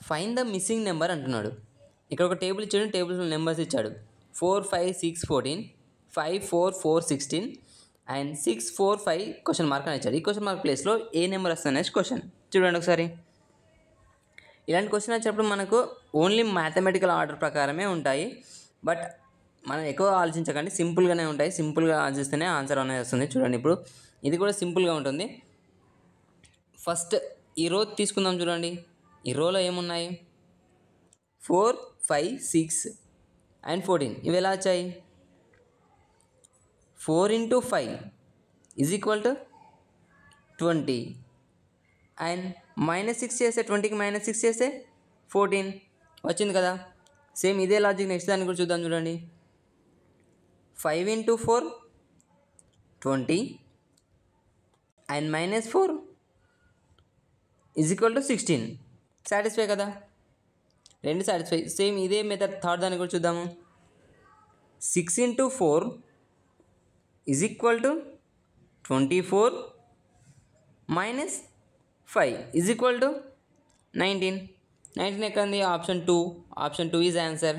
Find the missing number అంటున్నాడు. ఇక్కడ ఒక టేబుల్ ఇచ్చాడు, టేబుల్ నెంబర్స్ ఇచ్చాడు. 4, 5, 6, 14, 5, 4, 4, 16 అండ్ 6, 4, 5 క్వశ్చన్ మార్క్ అని ఇచ్చాడు. ఈ క్వశ్చన్ మార్క్ ప్లేస్లో ఏ నెంబర్ వస్తుంది అనేసి క్వశ్చన్ చూడండి ఒకసారి. ఇలాంటి క్వశ్చన్ వచ్చినప్పుడు మనకు ఓన్లీ మ్యాథమెటికల్ ఆర్డర్ ప్రకారమే ఉంటాయి. బట్ మనం ఎక్కువ ఆలోచించకండి, సింపుల్గానే ఉంటాయి. సింపుల్గా ఆలోచిస్తేనే ఆన్సర్ అనేది వస్తుంది. చూడండి ఇప్పుడు ఇది కూడా సింపుల్గా ఉంటుంది. ఫస్ట్ ఈ రో తీసుకుందాం. చూడండి ఈ రోలో ఏమున్నాయి, 4, 5, 6 అండ్ 14. ఇవి ఎలా వచ్చాయి? 4 into 5 is equal to 20 and -6 చేస్తే 20కి -6 చేస్తే 14 వచ్చింది కదా. సేమ్ ఇదే లాజిక్ నెక్స్ట్ దాన్ని కూడా చూద్దాం. చూడండి 5 into 4 20 and -4 is equal to 16. Satisfy కదా, రెండు సాటిస్ఫై. సేమ్ ఇదే మెథడ్ థర్డ్ దాన్ని కూడా చూద్దాము. 6 into 4 is equal to 24 -5 is equal to 19. 19 ఎక్కడ ఉంది? Option 2 is answer.